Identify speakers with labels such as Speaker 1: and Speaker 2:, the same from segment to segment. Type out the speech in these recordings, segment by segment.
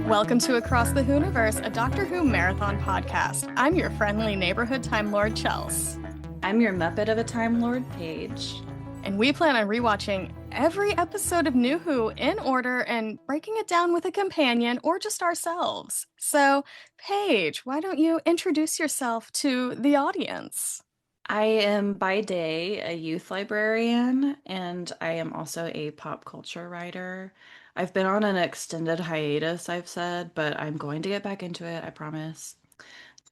Speaker 1: Welcome to Across the Whoniverse, a Doctor Who marathon podcast. I'm your friendly neighborhood Time Lord Chels.
Speaker 2: I'm your muppet of a Time Lord Paige.
Speaker 1: And we plan on rewatching every episode of New Who in order and breaking it down with a companion or just ourselves. So, Paige, why don't you introduce yourself to the audience?
Speaker 2: I am by day a youth librarian, and I am also a pop culture writer. I've been on an extended hiatus, I've said, but I'm going to get back into it, I promise.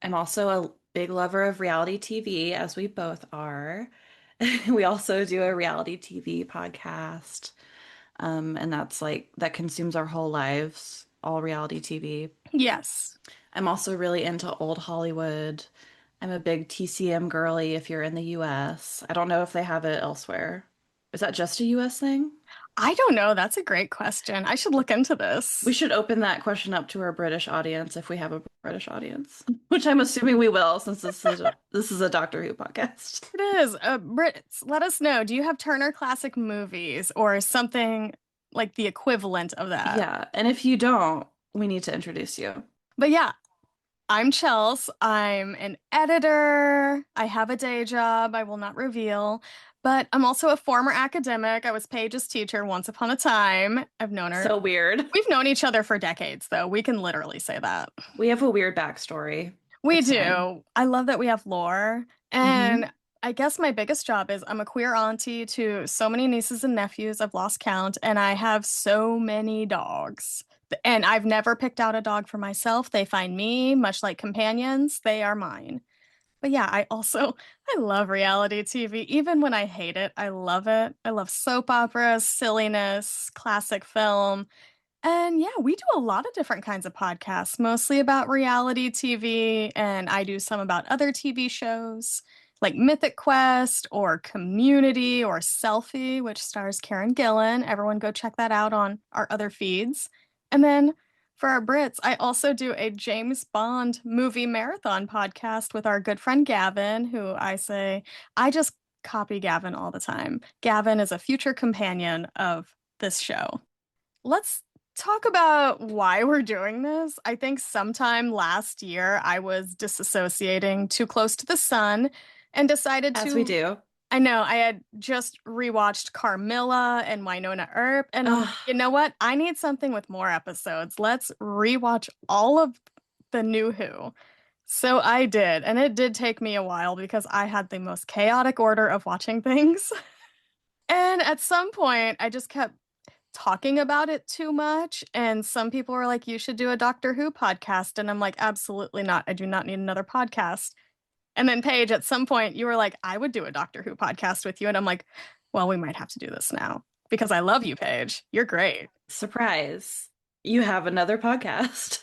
Speaker 2: I'm also a big lover of reality TV, as we both are. We also do a reality TV podcast, and that consumes our whole lives, all reality TV.
Speaker 1: Yes.
Speaker 2: I'm also really into old Hollywood. I'm a big TCM girly if you're in the US. I don't know if they have it elsewhere. Is that just a US thing?
Speaker 1: I don't know. That's a great question. I should look into this.
Speaker 2: We should open that question up to our British audience if we have a British audience, which I'm assuming we will since this is a Doctor Who podcast.
Speaker 1: It is. Brits, let us know. Do you have Turner Classic Movies or something like the equivalent of that?
Speaker 2: Yeah, and if you don't, we need to introduce you.
Speaker 1: But yeah, I'm Chels. I'm an editor. I have a day job I will not reveal, but I'm also a former academic. I was Paige's teacher once upon a time. I've known her.
Speaker 2: So weird.
Speaker 1: We've known each other for decades, though. We can literally say that.
Speaker 2: We have a weird backstory.
Speaker 1: We
Speaker 2: It's
Speaker 1: do.
Speaker 2: fine.
Speaker 1: I love that we have lore. And I guess my biggest job is I'm a queer auntie to so many nieces and nephews. I've lost count, and I have so many dogs. And I've never picked out a dog for myself. They find me, much like companions, they are mine. But yeah, I love reality TV. Even when I hate it, I love it. I love soap operas, silliness, classic film. And yeah, we do a lot of different kinds of podcasts, mostly about reality TV, and I do some about other TV shows like Mythic Quest or Community or Selfie, which stars Karen Gillan. Everyone go check that out on our other feeds. And then for our Brits, I also do a James Bond movie marathon podcast with our good friend Gavin, who I just copy Gavin all the time. Gavin is a future companion of this show. Let's talk about why we're doing this. I think sometime last year I was disassociating too close to the sun and decided to.
Speaker 2: As we do.
Speaker 1: I know, I had just rewatched Carmilla and Winona Earp, and I'm like,
Speaker 2: Ugh.
Speaker 1: you know what? I need something with more episodes. Let's rewatch all of the New Who. So I did, and it did take me a while because I had the most chaotic order of watching things. And at some point, I just kept talking about it too much. And some people were like, you should do a Doctor Who podcast. And I'm like, absolutely not. I do not need another podcast. And then, Paige, at some point, you were like, I would do a Doctor Who podcast with you. And I'm like, well, we might have to do this now because I love you, Paige. You're great.
Speaker 2: Surprise. You have another podcast.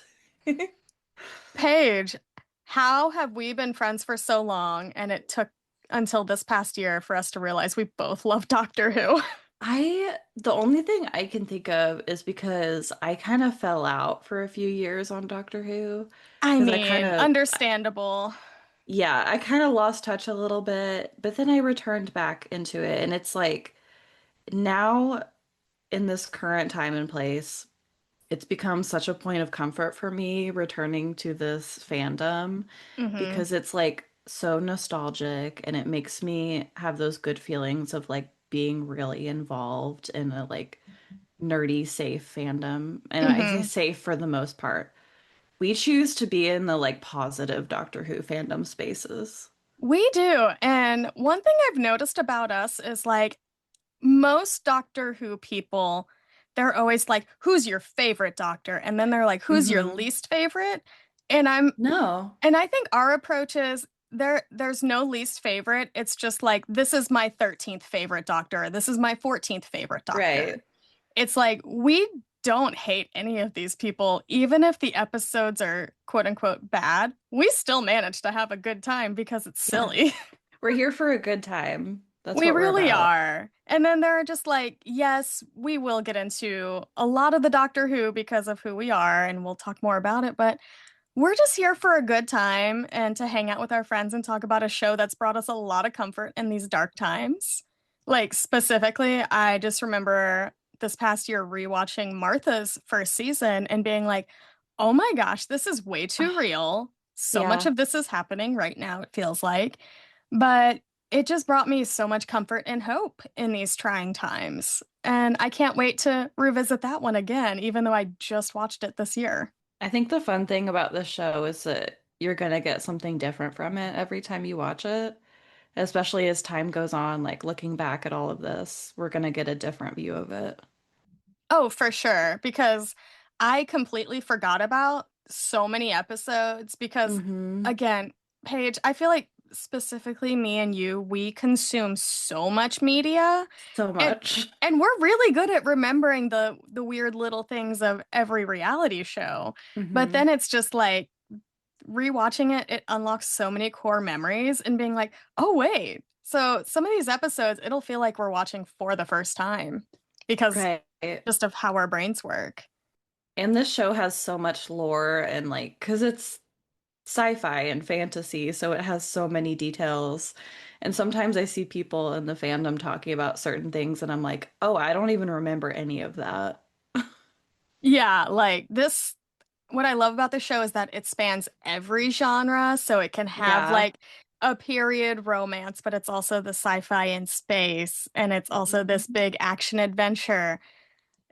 Speaker 1: Paige, how have we been friends for so long? And it took until this past year for us to realize we both love Doctor Who.
Speaker 2: The only thing I can think of is because I kind of fell out for a few years on Doctor Who.
Speaker 1: I
Speaker 2: 'Cause
Speaker 1: mean, understandable.
Speaker 2: yeah, I kind of lost touch a little bit, but then I returned back into it. And it's like now in this current time and place, it's become such a point of comfort for me returning to this fandom
Speaker 1: Hmm.
Speaker 2: because it's like so nostalgic and it makes me have those good feelings of like being really involved in a like nerdy, safe fandom. And I say
Speaker 1: Hmm.
Speaker 2: safe for the most part. We choose to be in the like positive Doctor Who fandom spaces.
Speaker 1: We do. And one thing I've noticed about us is like most Doctor Who people, they're always like, who's your favorite Doctor? And then they're like, who's your
Speaker 2: Hmm.
Speaker 1: least favorite? And I'm
Speaker 2: No.
Speaker 1: and I think our approach is there's no least favorite. It's just like this is my 13th favorite Doctor. This is my 14th favorite Doctor.
Speaker 2: Right.
Speaker 1: It's like we don't hate any of these people, even if the episodes are quote unquote bad. We still manage to have a good time because it's
Speaker 2: Yeah.
Speaker 1: silly.
Speaker 2: We're here for a good time. That's
Speaker 1: We
Speaker 2: what we're
Speaker 1: really
Speaker 2: about.
Speaker 1: are. And then there are just like, yes, we will get into a lot of the Doctor Who because of who we are, and we'll talk more about it. But We're just here for a good time and to hang out with our friends and talk about a show that's brought us a lot of comfort in these dark times. Like, specifically, I just remember this past year rewatching Martha's first season and being like, oh my gosh, this is way too real. So much
Speaker 2: Yeah,
Speaker 1: of this is happening right now, it feels like. But it just brought me so much comfort and hope in these trying times. And I can't wait to revisit that one again, even though I just watched it this year.
Speaker 2: I think the fun thing about this show is that you're gonna get something different from it every time you watch it, especially as time goes on, like looking back at all of this, we're gonna get a different view of it.
Speaker 1: Oh, for sure. Because I completely forgot about so many episodes. Because,
Speaker 2: Mm-hmm.
Speaker 1: again, Paige, I feel like specifically me and you, we consume so much media,
Speaker 2: So
Speaker 1: and
Speaker 2: much.
Speaker 1: and we're really good at remembering the weird little things of every reality show. But
Speaker 2: Mm-hmm.
Speaker 1: then it's just like rewatching it, it unlocks so many core memories and being like, oh, wait. So some of these episodes, it'll feel like we're watching for the first time because
Speaker 2: Right.
Speaker 1: just of how our brains work.
Speaker 2: And this show has so much lore and like, because it's sci-fi and fantasy, so it has so many details. And sometimes I see people in the fandom talking about certain things, and I'm like, oh, I don't even remember any of that.
Speaker 1: Yeah, like this, what I love about the show is that it spans every genre. So it can have
Speaker 2: Yeah.
Speaker 1: like a period romance, but it's also the sci-fi in space, and it's also this
Speaker 2: Mhm.
Speaker 1: big action adventure.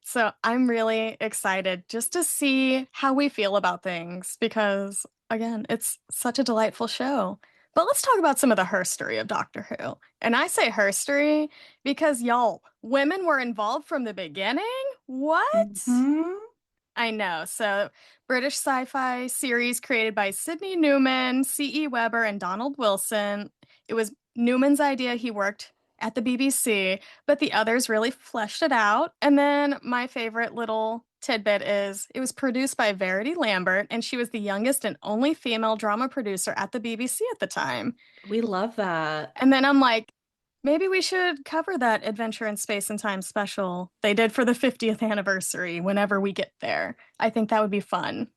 Speaker 1: So I'm really excited just to see how we feel about things because, again, it's such a delightful show. But let's talk about some of the herstory of Doctor Who. And I say herstory because, y'all, women were involved from the beginning? What?
Speaker 2: Hmm.
Speaker 1: I know. So, British sci-fi series created by Sidney Newman, C.E. Weber, and Donald Wilson. It was Newman's idea. He worked at the BBC, but the others really fleshed it out. And then my favorite little tidbit is it was produced by Verity Lambert, and she was the youngest and only female drama producer at the BBC at the time.
Speaker 2: We love that.
Speaker 1: And then I'm like, maybe we should cover that Adventure in Space and Time special they did for the 50th anniversary whenever we get there. I think that would be fun.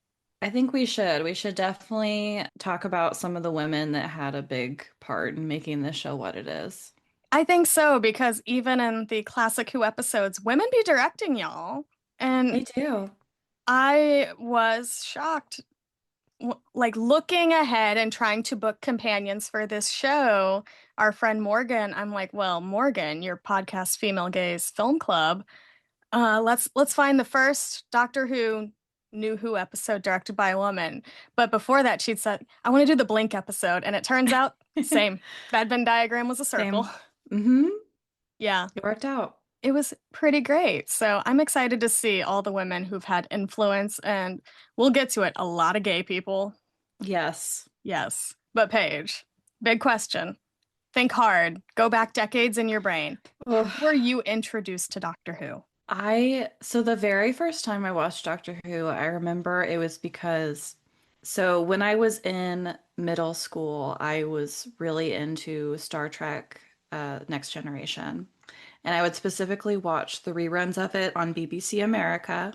Speaker 2: I think we should. We should definitely talk about some of the women that had a big part in making this show what it is.
Speaker 1: I think so, because even in the Classic Who episodes, women be directing, y'all. And
Speaker 2: They do.
Speaker 1: I was shocked, like looking ahead and trying to book companions for this show. Our friend Morgan, I'm like, well, Morgan, your podcast Female Gaze Film Club. Let's find the first Doctor Who New Who episode directed by a woman. But before that, she'd said, I want to do the Blink episode. And it turns out, same. That Venn diagram was a circle.
Speaker 2: Same. Mm-hmm.
Speaker 1: Yeah,
Speaker 2: It worked out.
Speaker 1: it was pretty great. So I'm excited to see all the women who've had influence, and we'll get to it. A lot of gay people.
Speaker 2: Yes.
Speaker 1: Yes. But Paige, big question. Think hard. Go back decades in your brain. How
Speaker 2: Ugh.
Speaker 1: were you introduced to Doctor Who?
Speaker 2: So the very first time I watched Doctor Who, I remember it was because, so when I was in middle school, I was really into Star Trek, Next Generation. And I would specifically watch the reruns of it on BBC America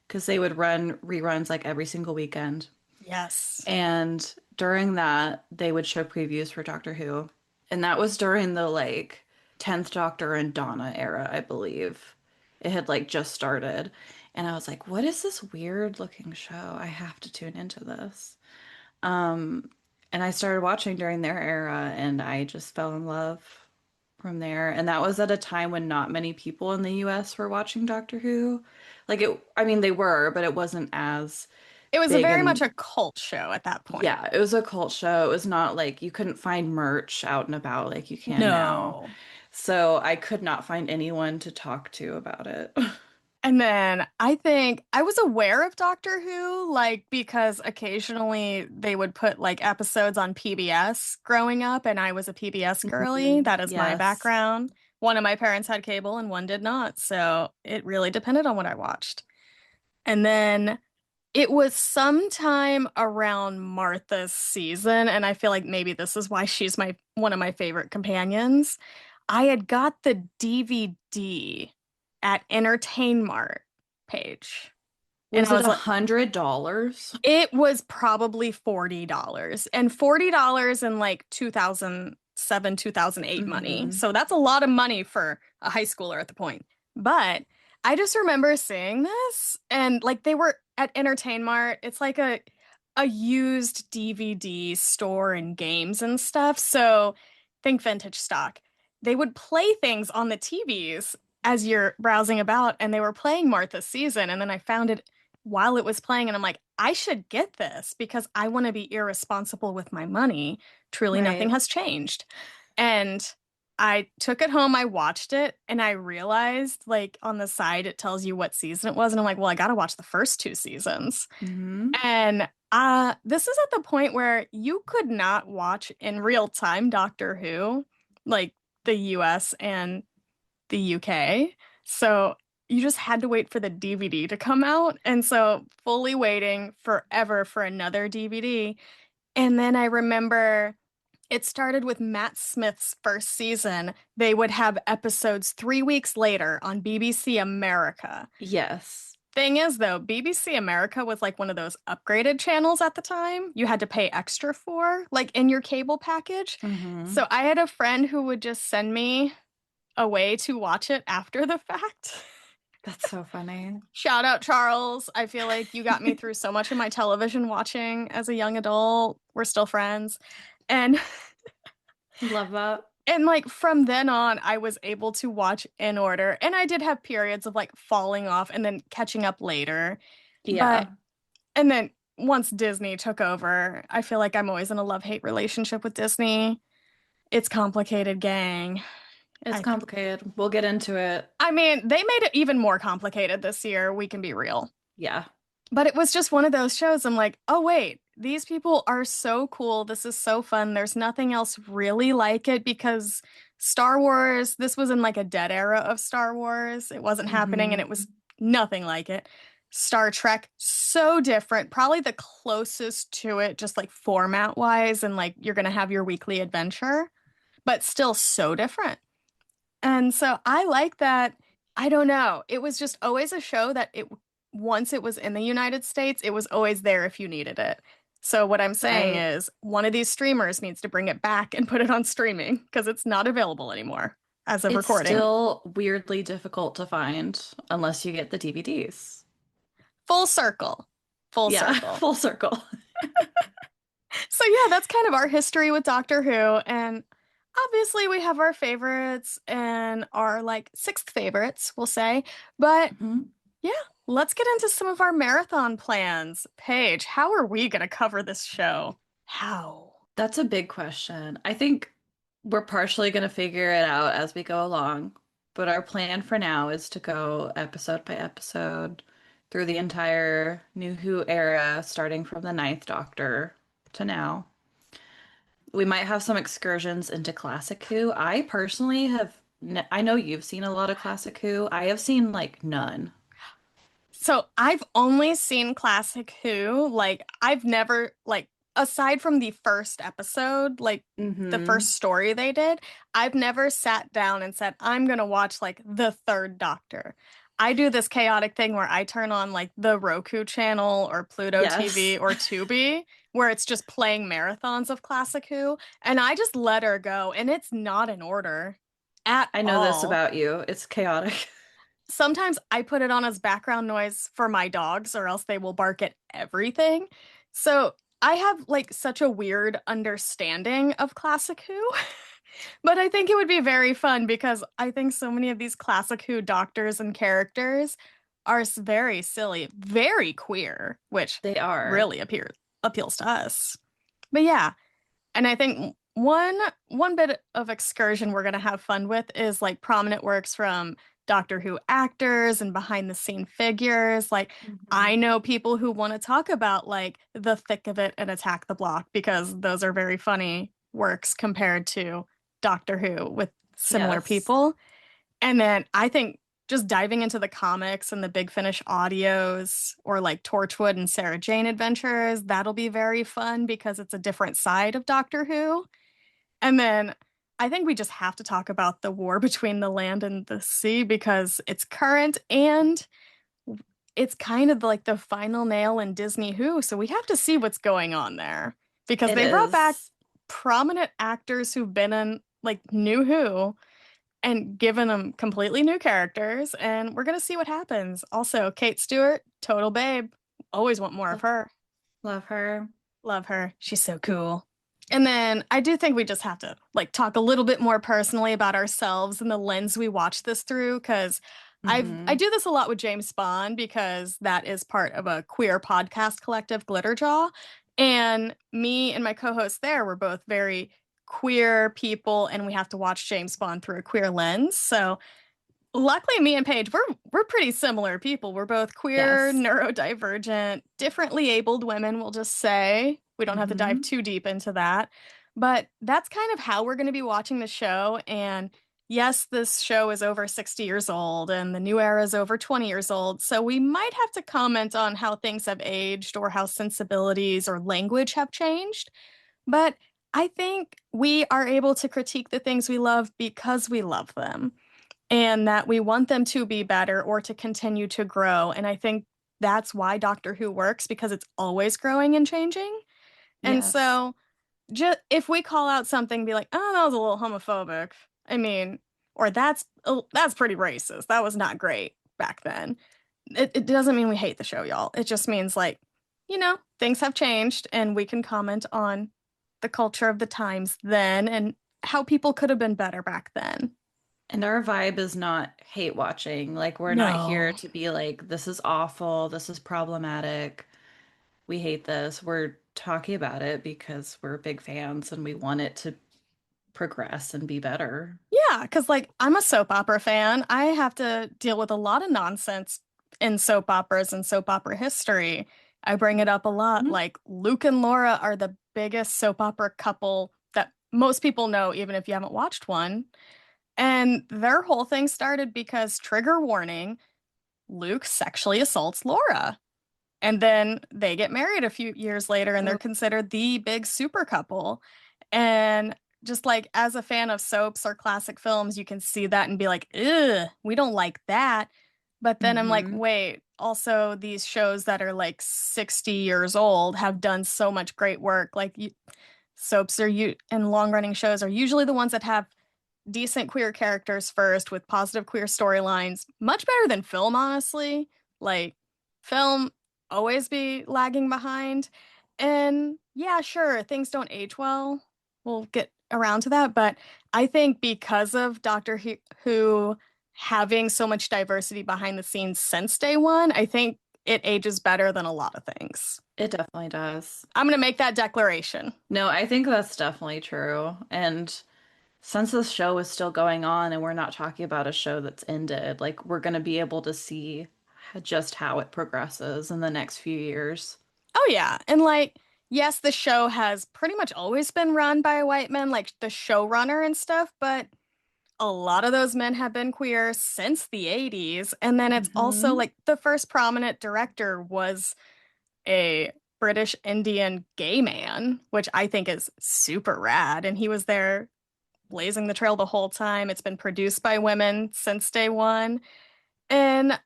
Speaker 2: because they would run reruns like every single weekend.
Speaker 1: Yes.
Speaker 2: And during that, they would show previews for Doctor Who. And that was during the like 10th Doctor and Donna era, I believe. It had like just started. And I was like, what is this weird looking show? I have to tune into this. Um, and I started watching during their era and I just fell in love from there. And that was at a time when not many people in the US were watching Doctor Who. Like it, I mean, they were, but it wasn't as
Speaker 1: It was a
Speaker 2: big
Speaker 1: very much
Speaker 2: and
Speaker 1: a cult show at that point.
Speaker 2: yeah, it was a cult show. It was not like you couldn't find merch out and about like you can now.
Speaker 1: No.
Speaker 2: So I could not find anyone to talk to about it.
Speaker 1: And then I think I was aware of Doctor Who, like, because occasionally they would put like episodes on PBS growing up, and I was a PBS girly.
Speaker 2: Mhm.
Speaker 1: That is my
Speaker 2: Yes.
Speaker 1: background. One of my parents had cable and one did not. So it really depended on what I watched. And then it was sometime around Martha's season, and I feel like maybe this is why she's my one of my favorite companions. I had got the DVD at Entertain Mart page. And
Speaker 2: Was
Speaker 1: I
Speaker 2: it
Speaker 1: was
Speaker 2: a
Speaker 1: like,
Speaker 2: $100?
Speaker 1: it was probably $40. And $40 in like 2007, 2008 money.
Speaker 2: Mm-hmm.
Speaker 1: So that's a lot of money for a high schooler at the point. But I just remember seeing this and like they were at Entertain Mart. It's like a used DVD store and games and stuff. So think vintage stock. They would play things on the TVs as you're browsing about, and they were playing Martha's Season. And then I found it while it was playing, and I'm like, I should get this because I want to be irresponsible with my money. Truly, nothing
Speaker 2: Right.
Speaker 1: has changed. And I took it home, I watched it, and I realized, like, on the side, it tells you what season it was. And I'm like, well, I got to watch the first two seasons.
Speaker 2: Mm-hmm.
Speaker 1: And this is at the point where you could not watch in real time Doctor Who, like the US and the UK. So you just had to wait for the DVD to come out. And so fully waiting forever for another DVD. And then I remember it started with Matt Smith's first season. They would have episodes 3 weeks later on BBC America.
Speaker 2: Yes.
Speaker 1: Thing is, though, BBC America was like one of those upgraded channels at the time you had to pay extra for, like in your cable package.
Speaker 2: Mm-hmm.
Speaker 1: So I had a friend who would just send me a way to watch it after the fact.
Speaker 2: That's so funny.
Speaker 1: Shout out Charles. I feel like you got me through so much of my television watching as a young adult. We're still friends. And
Speaker 2: Love that.
Speaker 1: and like from then on I was able to watch in order. And I did have periods of like falling off and then catching up later. But
Speaker 2: Yeah.
Speaker 1: and then once Disney took over, I feel like I'm always in a love-hate relationship with Disney. It's complicated, gang.
Speaker 2: It's
Speaker 1: I th
Speaker 2: complicated. We'll get into it.
Speaker 1: I mean, they made it even more complicated this year, we can be real.
Speaker 2: Yeah.
Speaker 1: But it was just one of those shows. I'm like, oh, wait, these people are so cool. This is so fun. There's nothing else really like it because Star Wars, this was in like a dead era of Star Wars. It wasn't happening and
Speaker 2: Mm-hmm.
Speaker 1: it was nothing like it. Star Trek, so different. Probably the closest to it, just like format wise, and like you're going to have your weekly adventure, but still so different. And so I like that. I don't know. It was just always a show that it once it was in the United States, it was always there if you needed it. So what I'm saying
Speaker 2: Right.
Speaker 1: is one of these streamers needs to bring it back and put it on streaming because it's not available anymore as of
Speaker 2: It's
Speaker 1: recording.
Speaker 2: still weirdly difficult to find unless you get the DVDs.
Speaker 1: Full circle. Full
Speaker 2: Yeah,
Speaker 1: circle.
Speaker 2: full circle.
Speaker 1: So yeah, that's kind of our history with Doctor Who. And obviously we have our favorites and our like sixth favorites, we'll say. But
Speaker 2: Mhm.
Speaker 1: yeah, let's get into some of our marathon plans. Paige, how are we going to cover this show? How?
Speaker 2: That's a big question. I think we're partially going to figure it out as we go along, but our plan for now is to go episode by episode through the entire New Who era, starting from the Ninth Doctor to now. We might have some excursions into Classic Who. I personally I know you've seen a lot of Classic Who. I have seen like none.
Speaker 1: So I've only seen Classic Who. Like, I've never, like, aside from the first episode, like the
Speaker 2: Mm-hmm.
Speaker 1: first story they did, I've never sat down and said, I'm gonna watch like the third Doctor. I do this chaotic thing where I turn on like the Roku channel or Pluto TV
Speaker 2: Yes.
Speaker 1: or Tubi, where it's just playing marathons of Classic Who, and I just let her go, and it's not in order at
Speaker 2: I know this
Speaker 1: all.
Speaker 2: about you. It's chaotic.
Speaker 1: Sometimes I put it on as background noise for my dogs, or else they will bark at everything. So I have like such a weird understanding of Classic Who. But I think it would be very fun because I think so many of these Classic Who doctors and characters are very silly, very queer, which
Speaker 2: They are.
Speaker 1: really appeals to us. But yeah, and I think one bit of excursion we're gonna have fun with is like prominent works from Doctor Who actors and behind the scene figures. Like I
Speaker 2: Mhm.
Speaker 1: know people who want to talk about like The Thick of It and Attack the Block because those are very funny works compared to Doctor Who with similar
Speaker 2: Yes.
Speaker 1: people. And then I think just diving into the comics and the Big Finish audios or like Torchwood and Sarah Jane adventures, that'll be very fun because it's a different side of Doctor Who. And then I think we just have to talk about the war between the land and the sea because it's current and it's kind of like the final nail in Disney Who, so we have to see what's going on there because
Speaker 2: It
Speaker 1: they brought back
Speaker 2: is.
Speaker 1: prominent actors who've been in like New Who and given them completely new characters, and we're gonna see what happens. Also, Kate Stewart, total babe. Always want more of her.
Speaker 2: Love her.
Speaker 1: Love her. She's so cool. And then I do think we just have to like talk a little bit more personally about ourselves and the lens we watch this through, because I
Speaker 2: Hmm.
Speaker 1: do this a lot with James Bond because that is part of a queer podcast collective, Glitterjaw. And me and my co-host there were both very queer people, and we have to watch James Bond through a queer lens. So luckily, me and Paige, we're pretty similar people. We're both queer,
Speaker 2: Yes.
Speaker 1: neurodivergent, differently abled women, we'll just say. We don't have to dive
Speaker 2: Hmm.
Speaker 1: too deep into that. But that's kind of how we're going to be watching the show. And yes, this show is over 60 years old and the new era is over 20 years old. So we might have to comment on how things have aged or how sensibilities or language have changed. But I think we are able to critique the things we love because we love them and that we want them to be better or to continue to grow. And I think that's why Doctor Who works because it's always growing and changing. And
Speaker 2: Yes.
Speaker 1: so, just if we call out something, be like, "Oh, that was a little homophobic," I mean, or that's pretty racist. That was not great back then. It doesn't mean we hate the show, y'all. It just means like, things have changed, and we can comment on the culture of the times then and how people could have been better back then.
Speaker 2: And our vibe is not hate watching. Like, we're not here
Speaker 1: No.
Speaker 2: to be like, this is awful, this is problematic, we hate this. We're talking about it because we're big fans and we want it to progress and be better.
Speaker 1: Yeah, because like I'm a soap opera fan. I have to deal with a lot of nonsense in soap operas and soap opera history. I bring it up a lot.
Speaker 2: Mhm.
Speaker 1: Like Luke and Laura are the biggest soap opera couple that most people know, even if you haven't watched one. And their whole thing started because, trigger warning, Luke sexually assaults Laura. And then they get married a few years later and they're
Speaker 2: Oh.
Speaker 1: considered the big super couple. And just like as a fan of soaps or classic films, you can see that and be like, ugh, we don't like that. But then I'm like,
Speaker 2: Hmm.
Speaker 1: wait, also these shows that are like 60 years old have done so much great work. Soaps are you and long running shows are usually the ones that have decent queer characters first with positive queer storylines, much better than film, honestly. Like, film always be lagging behind. And yeah, sure, things don't age well. We'll get around to that. But I think because of Who having so much diversity behind the scenes since day one, I think it ages better than a lot of things.
Speaker 2: It definitely does.
Speaker 1: I'm going to make that declaration.
Speaker 2: No, I think that's definitely true. And since this show is still going on and we're not talking about a show that's ended, like, we're going to be able to see just how it progresses in the next few years.
Speaker 1: Oh yeah. And like, yes, the show has pretty much always been run by white men, like the showrunner and stuff, but a lot of those men have been queer since the 80s. And then it's also
Speaker 2: Hmm.
Speaker 1: like the first prominent director was a British Indian gay man, which I think is super rad. And he was there blazing the trail the whole time. It's been produced by women since day one. And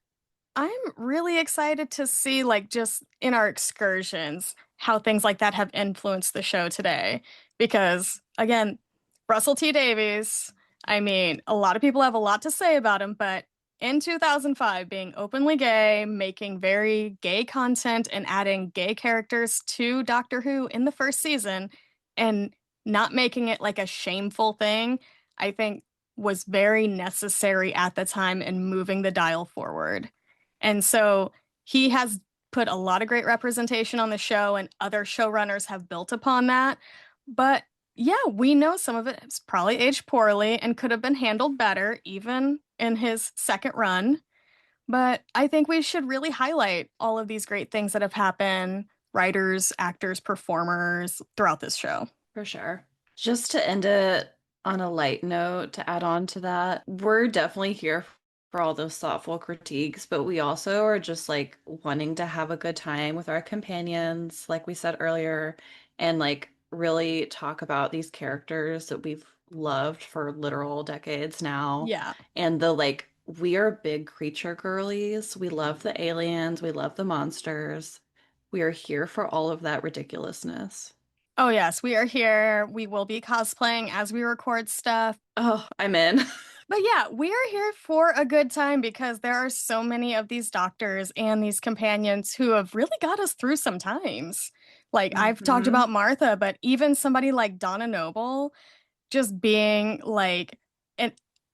Speaker 1: I'm really excited to see, like, just in our excursions, how things like that have influenced the show today. Because, again, Russell T Davies, I mean, a lot of people have a lot to say about him, but in 2005, being openly gay, making very gay content, and adding gay characters to Doctor Who in the first season, and not making it like a shameful thing, I think was very necessary at the time in moving the dial forward. And so he has put a lot of great representation on the show, and other showrunners have built upon that. But yeah, we know some of it has probably aged poorly and could have been handled better, even in his second run. But I think we should really highlight all of these great things that have happened, writers, actors, performers throughout this show.
Speaker 2: For sure. Just to end it on a light note, to add on to that, we're definitely here for all those thoughtful critiques, but we also are just like wanting to have a good time with our companions, like we said earlier, and like really talk about these characters that we've loved for literal decades now
Speaker 1: Yeah.
Speaker 2: and the like We are big creature girlies. We love the aliens, we love the monsters. We are here for all of that ridiculousness.
Speaker 1: Oh, yes, we are here. We will be cosplaying as we record stuff.
Speaker 2: Oh, I'm in.
Speaker 1: But yeah, we are here for a good time because there are so many of these doctors and these companions who have really got us through some times. Like, I've talked
Speaker 2: Hmm.
Speaker 1: about Martha, but even somebody like Donna Noble just being like an,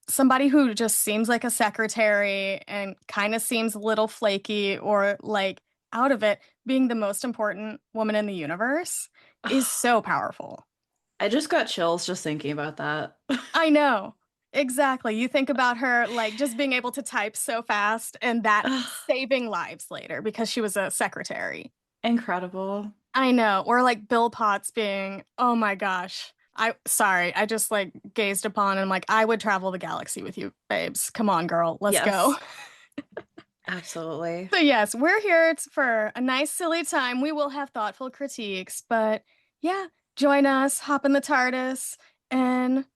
Speaker 1: somebody who just seems like a secretary and kind of seems a little flaky or like out of it, being the most important woman in the universe is so powerful.
Speaker 2: I just got chills just thinking about that.
Speaker 1: I know. Exactly. You think about her like just being able to type so fast and that saving lives later because she was a secretary.
Speaker 2: Incredible.
Speaker 1: I know. Or like Bill Potts being, oh my gosh. I just like gazed upon and I'm like, I would travel the galaxy with you, babes. Come on, girl. Let's go.
Speaker 2: Yes, absolutely.
Speaker 1: So yes, we're here for a nice silly time. We will have thoughtful critiques, but yeah, join us, hop in the TARDIS, and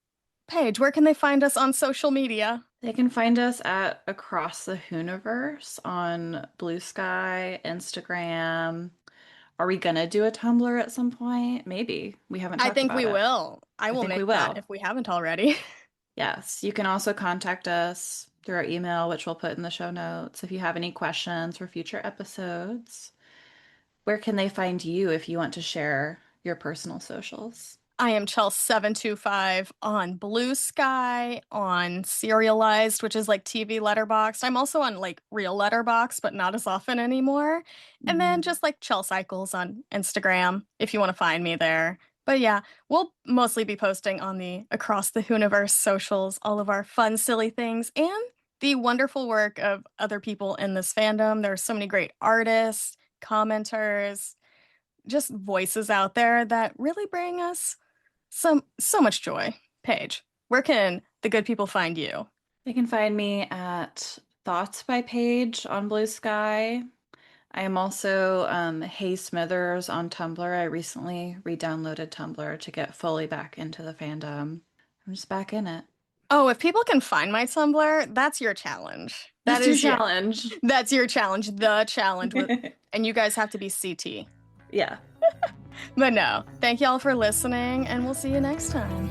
Speaker 1: Paige, where can they find us on social media?
Speaker 2: They can find us at Across the Whoniverse on Blue Sky, Instagram. Are we gonna do a Tumblr at some point? Maybe. We haven't
Speaker 1: I
Speaker 2: talked
Speaker 1: think
Speaker 2: about
Speaker 1: we
Speaker 2: it.
Speaker 1: will. I
Speaker 2: I
Speaker 1: will
Speaker 2: think we
Speaker 1: make that
Speaker 2: will.
Speaker 1: if we haven't already.
Speaker 2: Yes. You can also contact us through our email, which we'll put in the show notes. If you have any questions for future episodes, where can they find you if you want to share your personal socials?
Speaker 1: I am Chels725 on Blue Sky, on Serialized, which is like TV Letterboxd. I'm also on like Real Letterboxd, but not as often anymore. And then
Speaker 2: Hmm.
Speaker 1: just like Chel Cycles on Instagram if you want to find me there. But yeah, we'll mostly be posting on the Across the Whoniverse socials, all of our fun, silly things, and the wonderful work of other people in this fandom. There are so many great artists, commenters, just voices out there that really bring us so much joy. Paige, where can the good people find you?
Speaker 2: They can find me at Thoughts by Paige on Blue Sky. I am also Hey Smithers on Tumblr. I recently re-downloaded Tumblr to get fully back into the fandom. I'm just back in it.
Speaker 1: Oh, if people can find my Tumblr, that's your challenge.
Speaker 2: That's your challenge.
Speaker 1: That's your challenge, the challenge with, and you guys have to be CT.
Speaker 2: Yeah.
Speaker 1: But no, thank y'all for listening, and we'll see you next time.